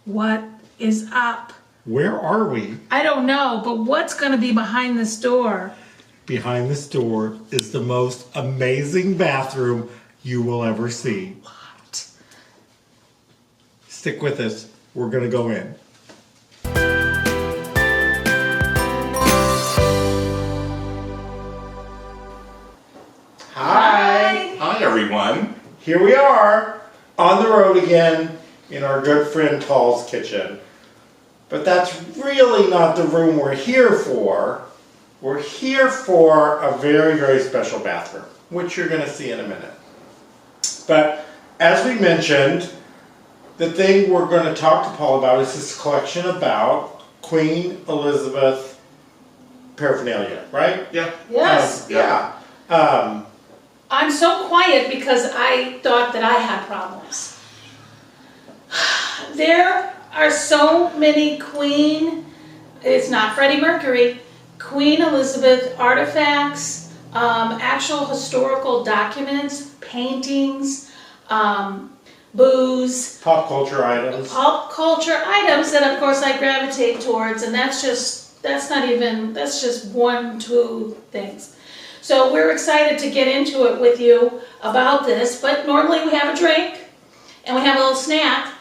What is up? Where are we? I don't know, but what's going to be behind this door? Behind this door is the most amazing bathroom you will ever see. What? Stick with us. We're going to go in. Hi. Hi, everyone. Here we are on the road again in our good friend Paul's kitchen. But that's really not the room we're here for. We're here for a very, very special bathroom, which you're going to see in a minute. But as we mentioned, the thing we're going to talk to Paul about is this collection about Queen Elizabeth paraphernalia, right? Yeah. Yes. Yeah. I'm so quiet because I thought that I had problems. There are so many it's not Freddie Mercury, Queen Elizabeth artifacts, actual historical documents, paintings, booze. Pop culture items. Pop culture items that of course I gravitate towards, and that's just one, two things. So we're excited to get into it with you about this, but normally we have a drink and we have a little snack.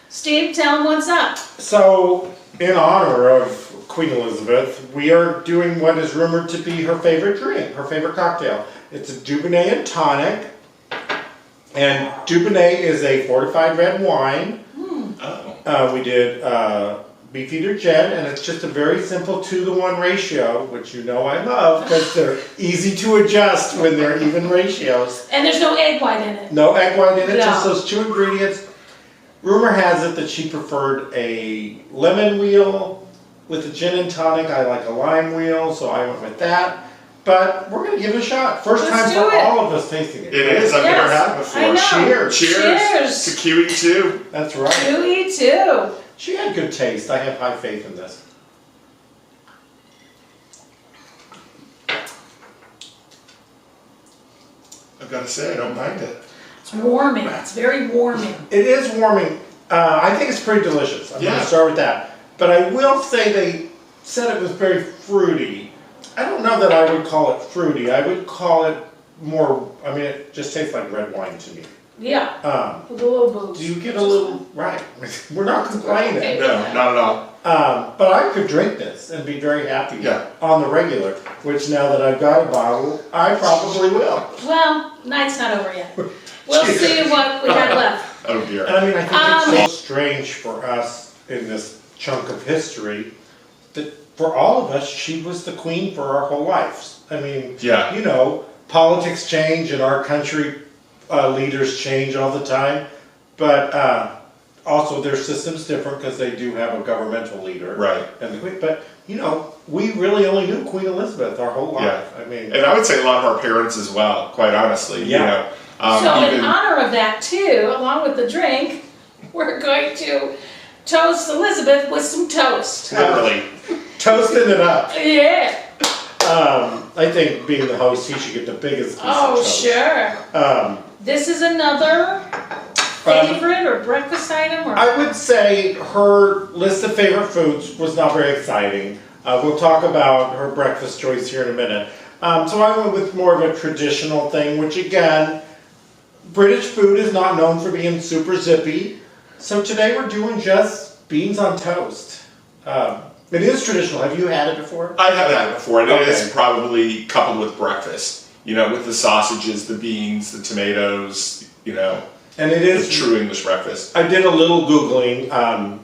Steve, tell them what's up. So, in honor of Queen Elizabeth, we are doing what is rumored to be her favorite drink, her favorite cocktail. It's a Dubonnet and tonic. And Dubonnet is a fortified red wine. We did Beefeater Gin, and it's just a very simple 2-to-1 ratio, which you know I love because they're easy to adjust when they're even ratios. And there's no egg white in it. No egg white in it, No. just those 2 ingredients. Rumor has it that she preferred a lemon wheel with a gin and tonic. I like a lime wheel, so I went with that. But we're going to give it a shot. First Let's time do for it. all of us tasting it. It is. I've never had it before. I know. Cheers. Cheers. To QE2. That's right. QE2. She had good taste. I have high faith in this. I've got to say, I don't mind it. It's warming. It's very warming. It is warming. I think it's pretty delicious. I'm going Yeah. to start with that. But I will say they said it was very fruity. I don't know that I would call it fruity. I would call it more, it just tastes like red wine to me. Yeah. With a little booze. Do you get a little, right, we're not complaining. Okay. No, not at all. But I could drink this and be very happy Yeah. on the regular, which now that I've got a bottle, I probably will. Well, night's not over yet. We'll see what we got left. Oh, dear. And I think it's so strange for us in this chunk of history that for all of us, she was the queen for our whole lives. Yeah. Politics change in our country, leaders change all the time, but also their system's different because they do have a governmental leader. Right. And the queen, but we really only knew Queen Elizabeth our whole life. Yeah. And I would say a lot of our parents as well, quite honestly. Yeah. So in honor of that too, along with the drink, we're going to toast Elizabeth with some toast. Literally. Toasting it up. Yeah. I think being the host, he should get the biggest piece of Oh, toast. sure. This is another favorite or breakfast item? Or? I would say her list of favorite foods was not very exciting. We'll talk about her breakfast choice here in a minute. So I went with more of a traditional thing, which again, British food is not known for being super zippy. So today we're doing just beans on toast. It is traditional. Have you had it before? I have had it before, and Okay. it is probably coupled with breakfast. With the sausages, the beans, the tomatoes, And it is the true English breakfast. I did a little Googling.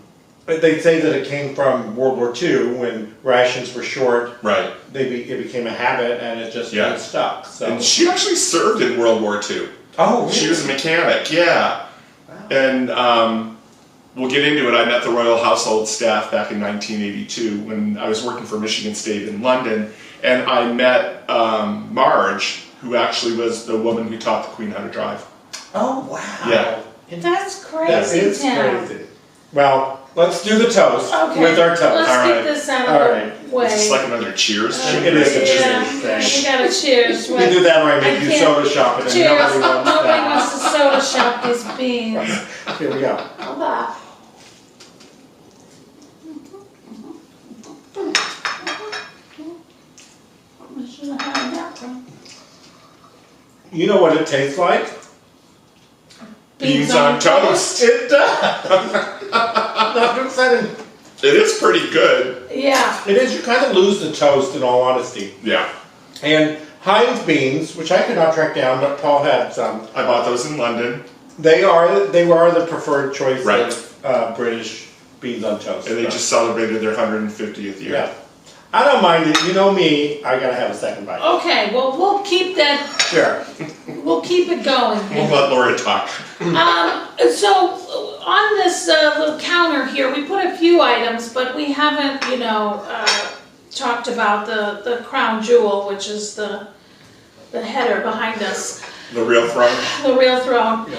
They say that it came from World War II when rations were short. Right. It became a habit and it just Yeah. got stuck. So. And she actually served in World War II. Oh, really? She was a mechanic, yeah. Wow. And we'll get into it. I met the Royal Household staff back in 1982 when I was working for Michigan State in London, and I met Marge, who actually was the woman who taught the Queen how to drive. Oh, wow. Yeah. That's crazy, That is Tim. crazy. Well, let's do the toast with our toast. Let's All get right. this out All of right. the way. Is this like another cheers thing? It is a Yeah, cheers thing. we got to cheers. You do that or I make I you can't- soda shop it and Cheers. nobody wants Nobody that. wants to soda shop these beans. Here we go. Hold on. You know what it tastes like? Beans on toast. It does. Not upsetting. It is pretty good. Yeah. It is. You kind of lose the toast, in all honesty. Yeah. And Heinz beans, which I could not track down, but Paul had some. I bought those in London. They were the preferred choice Right. of British beans on toast. And they just celebrated their 150th year. Yeah. I don't mind it. You know me. I gotta have a second bite. Okay, well, we'll keep that, Sure. we'll keep it going. We'll let Laura talk. So on this little counter here, we put a few items, but we haven't, talked about the crown jewel, which is the header behind us, The real throne. the real throne.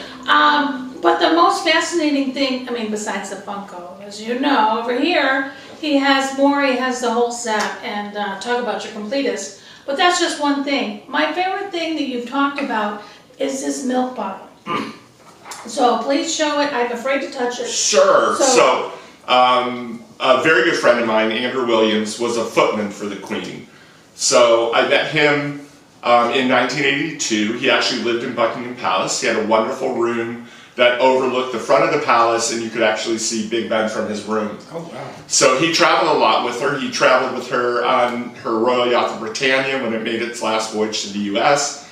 But the most fascinating thing, besides the Funko, as you know, over here, he has more, he has the whole set, and talk about your completist. But that's just one thing. My favorite thing that you've talked about is this milk bottle. So please show it. I'm afraid to touch it. Sure. So, a very good friend of mine, Andrew Williams, was a footman for the Queen. So I met him in 1982. He actually lived in Buckingham Palace. He had a wonderful room that overlooked the front of the palace, and you could actually see Big Ben from his room. Oh, wow. So he traveled a lot with her. He traveled with her on her Royal Yacht the Britannia when it made its last voyage to the U.S.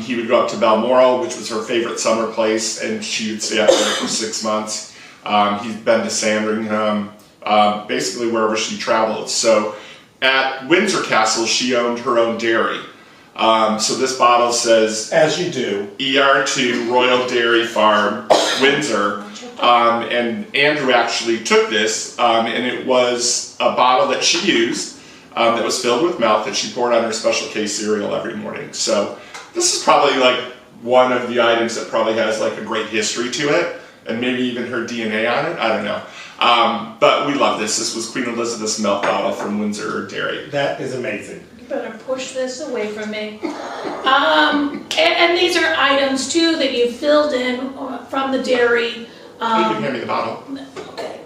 He would go up to Balmoral, which was her favorite summer place, and she would stay up there for 6 months. He's been to Sandringham, basically wherever she traveled. So at Windsor Castle, she owned her own dairy. So this bottle says, As you do. ER2 Royal Dairy Farm, Windsor. And Andrew actually took this, and it was a bottle that she used that was filled with milk that she poured on her Special K cereal every morning. So this is probably like one of the items that probably has like a great history to it, and maybe even her DNA on it. I don't know. But we love this. This was Queen Elizabeth's milk bottle from Windsor Dairy. That is amazing. Better push this away from me. And these are items too that you filled in from the dairy. You can hand me the bottle. Okay.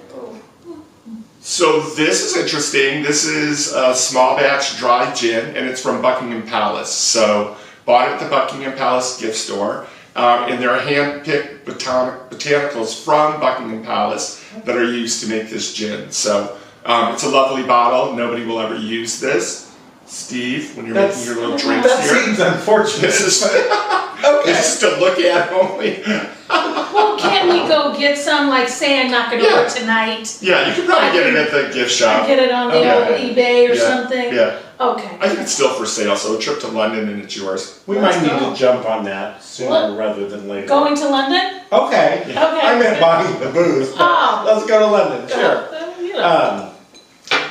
So this is interesting. This is a small batch dry gin, and it's from Buckingham Palace. So bought it at the Buckingham Palace gift store. And there are hand-picked botanicals from Buckingham Palace that are used to make this gin. So it's a lovely bottle. Nobody will ever use this. Steve, when you're making your little drinks That here. seems unfortunate. This is, Okay. this is to look at only. Well, can we go get some, like say I'm not gonna work tonight? Yeah, you can probably get it at the gift shop. Get it on the old Okay. eBay or Yeah, something? Yeah. Okay. I think it's still for sale, so a trip to London and it's yours. We Let's might need go. to jump on that sooner Well, rather than later. Going to London? Okay. Okay. I meant buying the booze. But Oh. Let's go to London. Sure.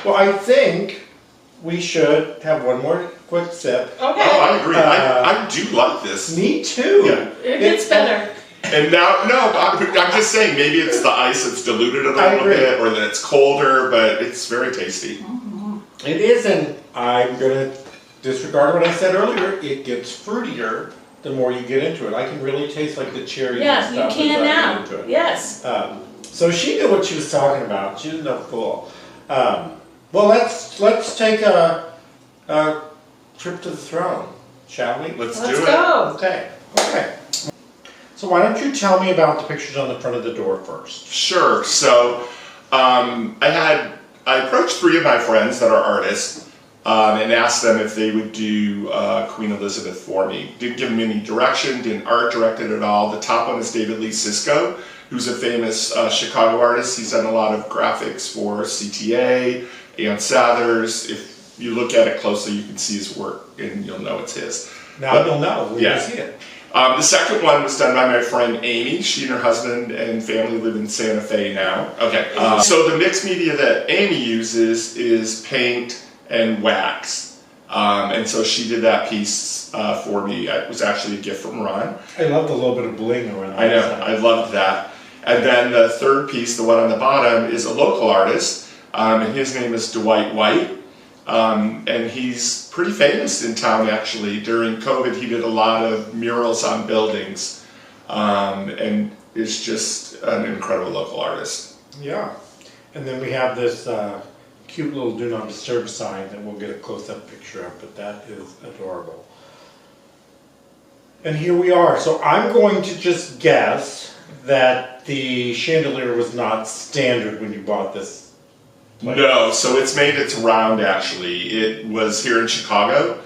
Well, I think we should have one more quick sip. Oh, Okay. I agree. I do like this. Me too. Yeah. It gets better. And now, no, I'm just saying, maybe it's the ice that's diluted it a I little agree. bit, or that it's colder, but it's very tasty. It is, and I'm gonna disregard what I said earlier. It gets fruitier the more you get into it. I can really taste like the cherries Yes, and you stuff can as I now. get into it. Yes. So she knew what she was talking about. She was no fool. Well, let's take a trip to the throne, shall we? Let's Let's do it. go. Okay. Okay. So why don't you tell me about the pictures on the front of the door first? Sure. So I approached 3 of my friends that are artists and asked them if they would do Queen Elizabeth for me. Didn't give them any direction, didn't art direct it at all. The top one is David Lee Sisko, who's a famous Chicago artist. He's done a lot of graphics for CTA, Ann Sathers. If you look at it closely, you can see his work and you'll know it's his. Now you'll know when yeah. you see it. The second one was done by my friend Amy. She and her husband and family live in Santa Fe now. Okay. So the mixed media that Amy uses is paint and wax. And so she did that piece for me. It was actually a gift from Ron. I love the little bit of bling around. I know, I loved that. And then the third piece, the one on the bottom, is a local artist. And his name is Dwight White. And he's pretty famous in town actually. During COVID he did a lot of murals on buildings and is just an incredible local artist. Yeah. And then we have this cute little do not disturb sign that we'll get a close-up picture of, but that is adorable. And here we are. So I'm going to just guess that the chandelier was not standard when you bought this place. No, so it's made its round actually. It was here in Chicago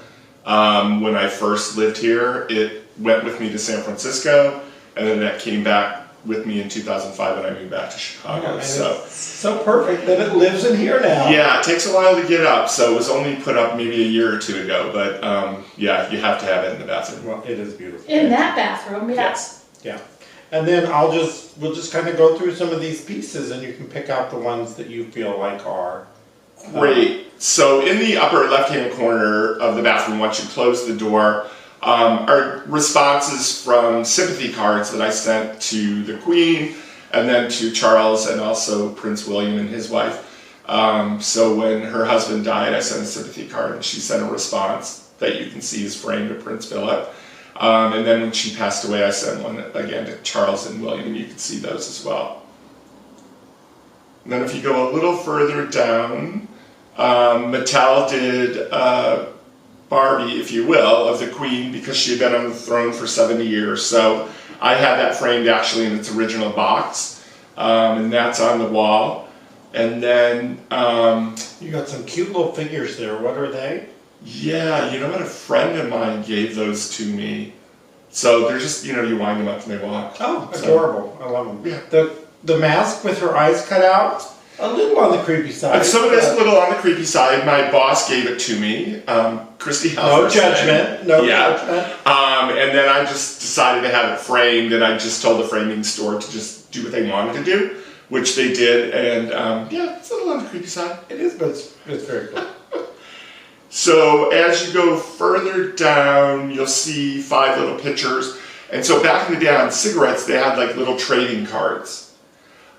when I first lived here. It went with me to San Francisco, and then that came back with me in 2005 when I moved back to Chicago. And So it's so perfect that it lives in here now. yeah, it takes a while to get up. So it was only put up maybe a year or two ago, but yeah, you have to have it in the bathroom. Well, it is beautiful. In that bathroom, yes. Yeah. And then we'll just kind of go through some of these pieces, and you can pick out the ones that you feel like are Great. So in the upper left-hand corner of the bathroom, once you close the door, are responses from sympathy cards that I sent to the Queen and then to Charles and also Prince William and his wife. So when her husband died, I sent a sympathy card and she sent a response that you can see is framed to Prince Philip. And then when she passed away, I sent one again to Charles and William. You can see those as well. And then if you go a little further down, Mattel did Barbie, if you will, of the Queen because she had been on the throne for 70 years. So I had that framed actually in its original box, and that's on the wall. And then you got some cute little figures there. What are they? yeah, you know what? A friend of mine gave those to me. So they're just, you wind them up and they walk. Oh, So- adorable. I love them. Yeah. The mask with her eyes cut out, a little on the creepy side. So it is a little on the creepy side. My boss gave it to me, Christy Helfer. No judgment. No judgment. And then I just decided to have it framed, and I just told the framing store to just do what they wanted to do, which they did. And yeah, it's a little on the creepy side. It is, but it's very cool. So as you go further down, you'll see 5 little pictures. And so back in the day on cigarettes, they had like little trading cards.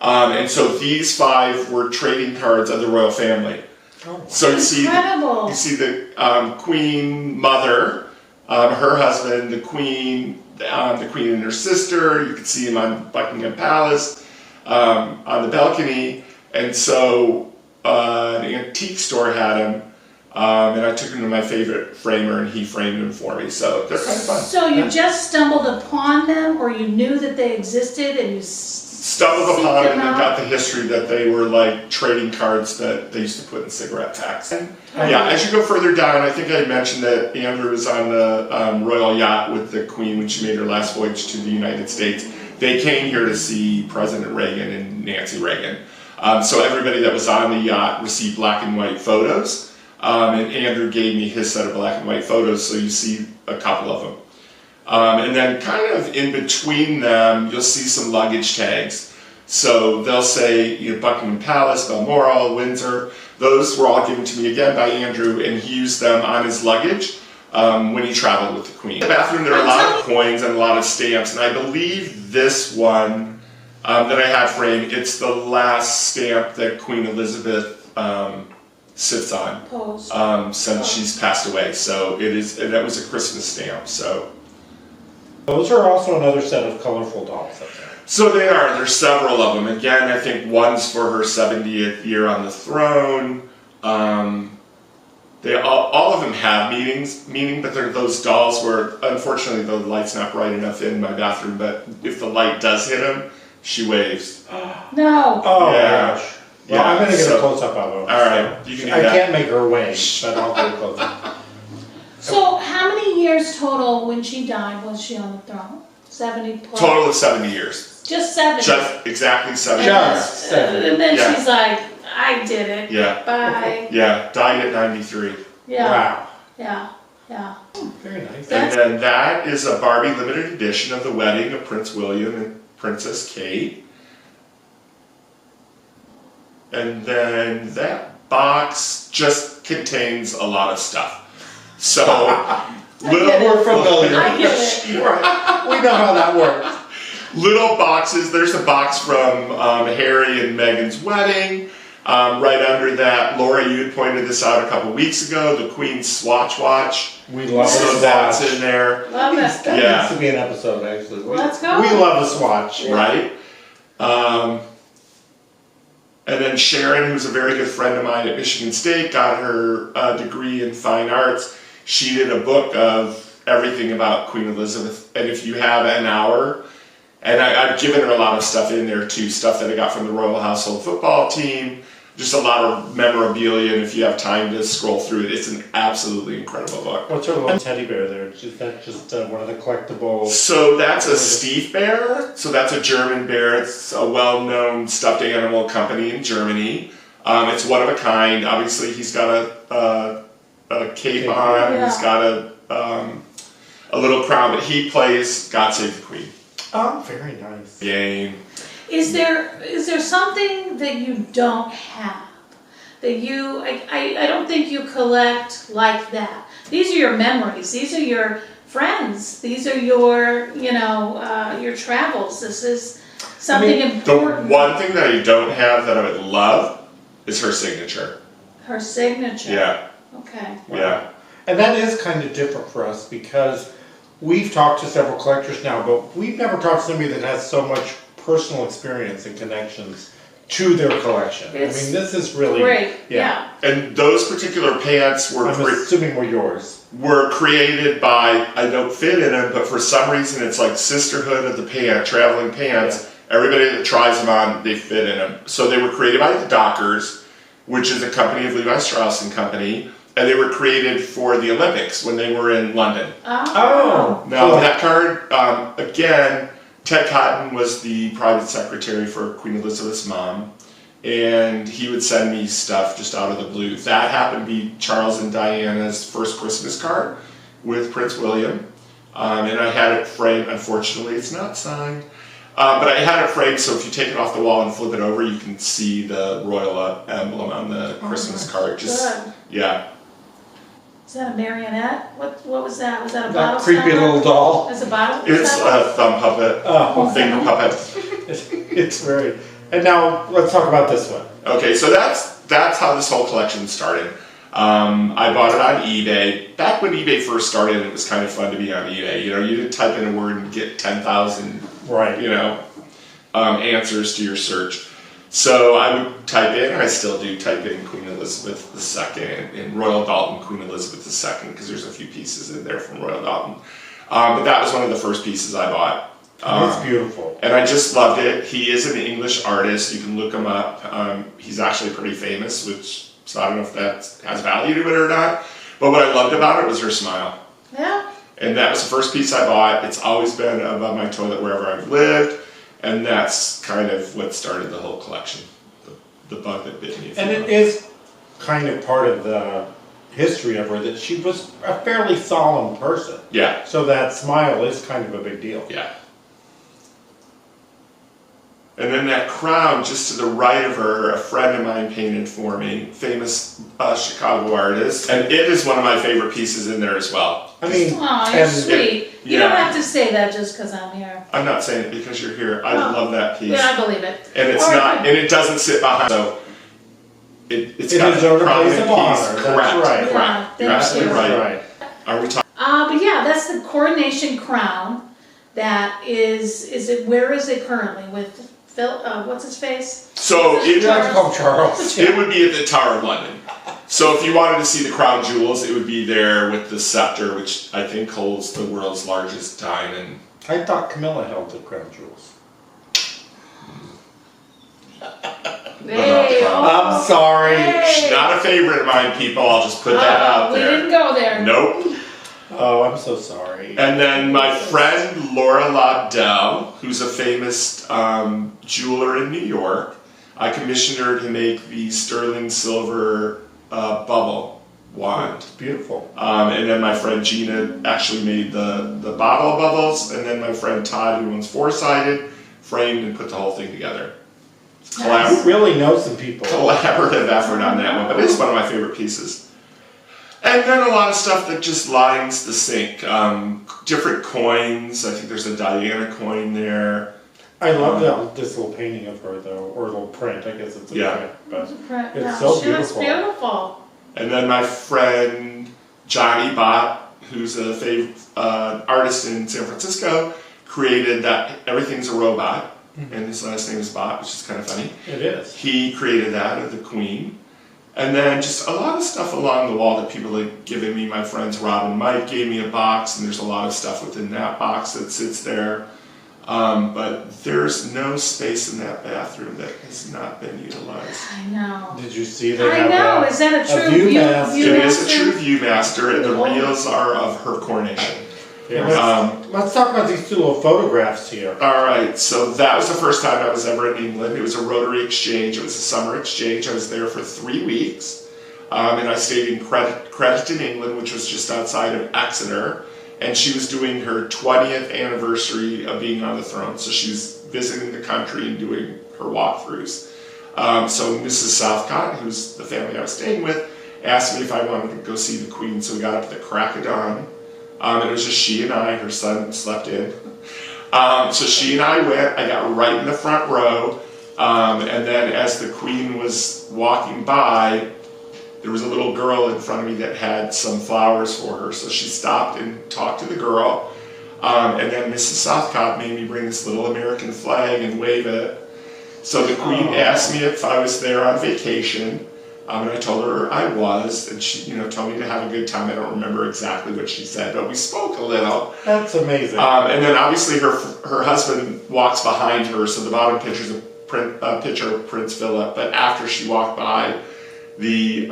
And so these 5 were trading cards of the royal family. Oh. So Incredible. you see the Queen Mother, her husband, the Queen and her sister. You can see them on Buckingham Palace, on the balcony. And so an antique store had them. And I took them to my favorite framer, and he framed them for me. So they're kind of fun. So you just stumbled upon them, or you knew that they existed, and you Stumbled seeked upon it them and out? got the history that they were like trading cards that they used to put in cigarette packs. And yeah, as you go further down, I think I mentioned that Andrew was on the royal yacht with the Queen when she made her last voyage to the United States. They came here to see President Reagan and Nancy Reagan. So everybody that was on the yacht received black and white photos. And Andrew gave me his set of black and white photos, so you see a couple of them. And then kind of in between them, you'll see some luggage tags. So they'll say Buckingham Palace, Balmoral, Windsor. Those were all given to me again by Andrew, and he used them on his luggage when he traveled with the Queen. In the bathroom, there are a lot of coins and a lot of stamps, and I believe this one that I had framed, it's the last stamp that Queen Elizabeth sits on Pose. since she's passed away. So that was a Christmas stamp. So Those are also another set of colorful dolls up there. So they are. There's several of them. Again, I think one's for her 70th year on the throne. They all of them have meaning, but they're those dolls where, unfortunately, the light's not bright enough in my bathroom. But if the light does hit them, she waves. No. Oh Yeah. gosh. Well, I'm going to get a close-up of them. All right, you can do I that. can't make her wave, but I'll get a close-up. So how many years total when she died was she on the throne? 70 plus? Total of 70 years. Just 70. Just exactly 70 Just. years. And then Yeah. she's like, I did it. Yeah. Bye. Yeah. Died at 93. Yeah. Wow. Yeah. Yeah. Very nice. And then that is a Barbie limited edition of the wedding of Prince William and Princess Kate. And then that box just contains a lot of stuff. So, We're familiar. I get it. Right. We know how that works. little boxes. There's a box from Harry and Meghan's wedding. Right under that, Laura, you had pointed this out a couple weeks ago, the Queen's Swatch watch. We love a So that's swatch. in there, Love That it. Yeah. needs to be an episode, actually. Let's go. We love a swatch. right? And then Sharon, who's a very good friend of mine at Michigan State, got her degree in fine arts. She did a book of everything about Queen Elizabeth. And if you have an hour, and I've given her a lot of stuff in there too, stuff that I got from the Royal Household football team, just a lot of memorabilia, and if you have time to scroll through it, it's an absolutely incredible book. What's her little teddy bear there? Is that just one of the collectibles? So that's a Steve bear. So that's a German bear. It's a well-known stuffed animal company in Germany. It's one of a kind. Obviously, he's got a cape on. Yeah. He's got a little crown, but he plays God Save the Queen. Oh, very nice. Game. Is there something that you don't have that you I don't think you collect like that? These are your memories. These are your friends. These are your your travels. This is something The important. one thing that I don't have that I would love is her signature. Her signature. Yeah. Okay. Yeah. And that is kind of different for us because we've talked to several collectors now, but we've never talked to somebody that has so much personal experience and connections to their collection. It's I mean, this is really Great. Yeah. And those particular pants were I'm assuming were yours. were created by, I don't fit in them, but for some reason it's like sisterhood of the pant, traveling pants. Everybody that tries them on, they fit in them. So they were created by the Dockers, which is a company of Levi Strauss and Company, and they were created for the Olympics when they were in London. Oh. Now that card, again, Ted Cotton was the private secretary for Queen Elizabeth's mom, and he would send me stuff just out of the blue. That happened to be Charles and Diana's first Christmas card with Prince William, and I had it framed. Unfortunately, it's not signed, but I had it framed, so if you take it off the wall and flip it over, you can see the royal emblem on the Christmas card. Good. Yeah. Is that a marionette? What was that? Was that a That bottle creepy stopper? little doll. That's a bottle It's stopper? a thumb puppet, Oh, finger puppet. it's very. And now let's talk about this one. Okay, so that's how this whole collection started. I bought it on eBay. Back when eBay first started, it was kind of fun to be on eBay. You know, you didn't type in a word and get 10,000, Right. answers to your search. So I would type in, and I still do type in Queen Elizabeth II and Royal Dalton Queen Elizabeth II, because there's a few pieces in there from Royal Dalton. But that was one of the first pieces I bought. It's beautiful. And I just loved it. He is an English artist. You can look him up. He's actually pretty famous, so I don't know if that has value to it or not. But what I loved about it was her smile. Yeah. And that was the first piece I bought. It's always been above my toilet wherever I've lived. And that's kind of what started the whole collection. The bug that bit me. And it is kind of part of the history of her that she was a fairly solemn person. Yeah, So that smile is kind of a big deal. yeah. And then that crown just to the right of her, a friend of mine painted for me, famous Chicago artist. And it is one of my favorite pieces in there as well. I mean, Aw, you're and sweet. You yeah. don't have to say that just because I'm here. I'm not saying it because you're here. I Oh. love that piece. Yeah, I believe it. And it's Or- not, and it doesn't sit behind, so it's it got is a own place prominent of piece. honor. Correct, That's right. correct. Yeah, You're thank absolutely you. right. Right. Are we talking? But yeah, that's the coronation crown. That is it? Where is it currently with Phil? What's his face? So You have to call him Charles. it would be at the Tower of London. So if you wanted to see the crown jewels, it would be there with the scepter, which I think holds the world's largest diamond. I thought Camilla held the crown jewels. Hey, I'm sorry. Hey. Not a favorite of mine, people. I'll just put that out We there. didn't go there. Nope. Oh, I'm so sorry. And then my friend Laura Laudel, who's a famous jeweler in New York, I commissioned her to make the sterling silver bubble wand. It's beautiful. And then my friend Gina actually made the bottle bubbles, and then my friend Todd, who owns Four-Sided, framed and put the whole thing together. It's You collaborative. really know some people. Collaborative effort on that one, but it's one of my favorite pieces. And then a lot of stuff that just lines the sink. Different coins. I think there's a Diana coin there. I love this little painting of her though, or little print. I guess it's a Yeah. print, but It's it's so She looks beautiful. beautiful. And then my friend Johnny Bott, who's a artist in San Francisco, created that. Everything's a robot, and his last name is Bott, which is kind of funny. it is. He created that of the Queen. And then just a lot of stuff along the wall that people had given me. My friends Rob and Mike gave me a box, and there's a lot of stuff within that box that sits there. But there's no space in that bathroom that has not been utilized. I know. Did you see they I have know. a Is that a true Viewmaster. It is a true Viewmaster, and the reels are of her coronation. Yeah, let's talk about these two little photographs here. All right, so that was the first time I was ever in England. It was a Rotary exchange. It was a summer exchange. I was there for 3 weeks, and I stayed in Crediton, England, which was just outside of Exeter. And she was doing her 20th anniversary of being on the throne, so she was visiting the country and doing her walkthroughs. So Mrs. Southcott, who's the family I was staying with, asked me if I wanted to go see the Queen. So we got up at the crack of dawn. It was just she and I. Her son slept in. So she and I went. I got right in the front row. And then as the Queen was walking by, there was a little girl in front of me that had some flowers for her. So she stopped and talked to the girl. And then Mrs. Southcott made me bring this little American flag and wave it. So the Queen asked me if I was there on vacation. And I told her I was, and she, told me to have a good time. I don't remember exactly what she said, but we spoke a little. That's amazing. And then obviously her husband walks behind her, so the bottom picture's a picture of Prince Philip. But after she walked by, the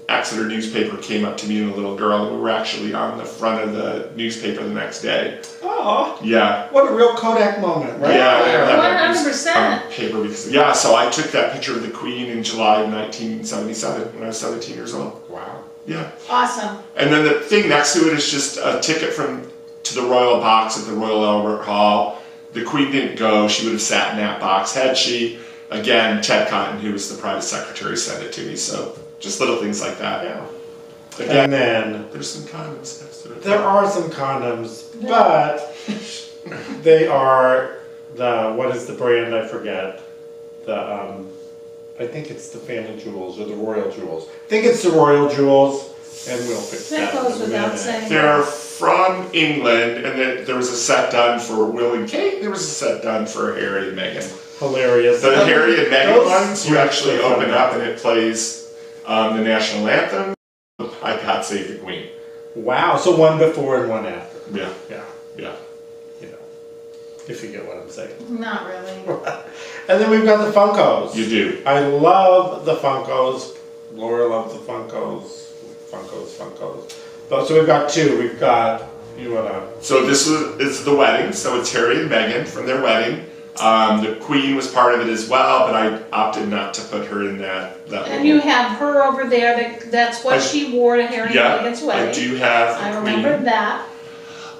Exeter newspaper came up to me and a little girl, and we were actually on the front of the newspaper the next day. Oh, yeah. What a real Kodak moment, right? Yeah, 100%. Paper because so I took that picture of the Queen in July of 1977 when I was 17 years old. Wow. Yeah. Awesome. And then the thing next to it is just a ticket to the Royal Box at the Royal Albert Hall. The Queen didn't go; she would have sat in that box had she. Again, Ted Cotton, who was the private secretary, sent it to me. So just little things like that. Yeah. Again, And then there's some condoms next to it. there are some condoms, but they are what is the brand? I forget. I think it's the Family Jewels or the Royal Jewels. I think it's the Royal Jewels, and we'll fix that. That goes in a without minute. saying. They're from England, and then there was a set done for Will and Kate. There was a set done for Harry and Meghan. Hilarious. The Harry and Meghan Those ones, you actually are open funny. up and it plays the national anthem. I God Save the Queen. Wow. So one before and one after. Yeah, Yeah. yeah. If you get what I'm saying. Not really. And then we've got the Funkos. You do. I love the Funkos. Laura loves the Funkos. Funkos. So we've got two. We've got, So it's the wedding. So it's Harry and Meghan from their wedding. The Queen was part of it as well, but I opted not to put her in that And you have her over there. That's what she wore to Harry and Meghan's wedding. I do have the I Queen. remember that.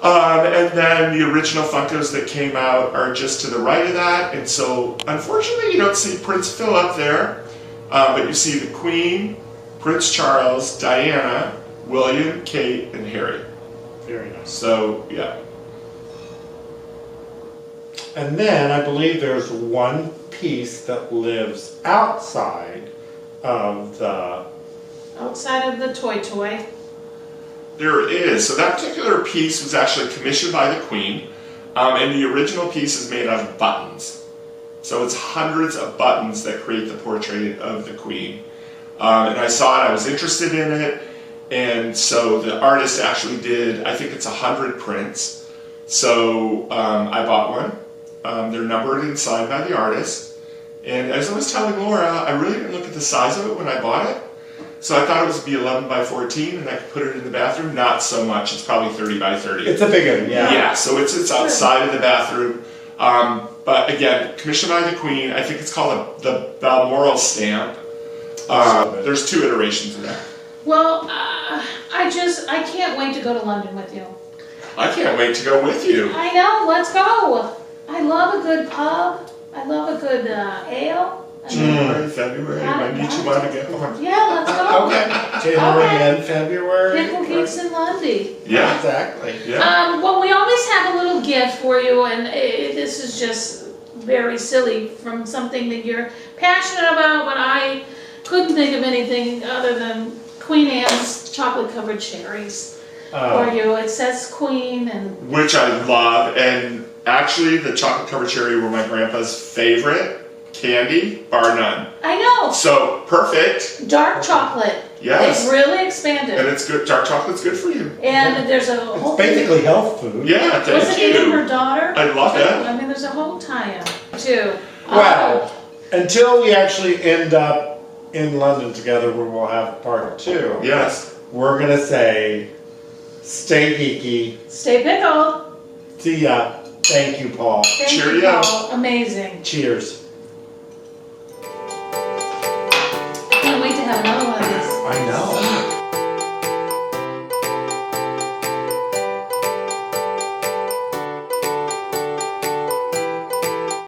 And then the original Funkos that came out are just to the right of that, and so unfortunately you don't see Prince Philip there, but you see the Queen, Prince Charles, Diana, William, Kate, and Harry. very nice. So yeah. And then I believe there's one piece that lives outside of the... Outside of the toy. There is. So that particular piece was actually commissioned by the Queen, and the original piece is made out of buttons. So it's hundreds of buttons that create the portrait of the Queen. And I saw it, I was interested in it, and so the artist actually did, I think it's 100 prints. So I bought one. They're numbered and signed by the artist. And as I was telling Laura, I really didn't look at the size of it when I bought it. So I thought it was be 11 by 14, and I could put it in the bathroom. Not so much. It's probably 30 by 30. It's a big one, yeah. Yeah, so it's outside of the bathroom. But again, commissioned by the Queen. I think it's called the Balmoral stamp. There's 2 iterations of that. Well, I can't wait to go to London with you. I can't wait to go with you. I know, let's go. I love a good pub. I love a good ale. January, February, when you two want to go. Yeah, let's go. Okay. January and February. Pickle Geeks in Lundy. Yeah. Exactly. Yeah. Well, we always have a little gift for you, and this is just very silly from something that you're passionate about, but I couldn't think of anything other than Queen Anne's chocolate-covered cherries for you. It says Queen, and Which I love, and actually the chocolate covered cherry were my grandpa's favorite candy, bar none. I know. So perfect. Dark chocolate. Yes. They've really expanded. And it's good. Dark chocolate's good for you. And there's a whole It's basically health food. Yeah, Was thank it even you. her daughter? I love that. I mean, there's a whole tie-in too. Well, until we actually end up in London together where we'll have part 2. Yes. We're gonna say, stay geeky. Stay pickled. See ya. Thank you, Paul. Thank you, Cheerio. Paul. Amazing. Cheers. Can't wait to have another one of these. I know.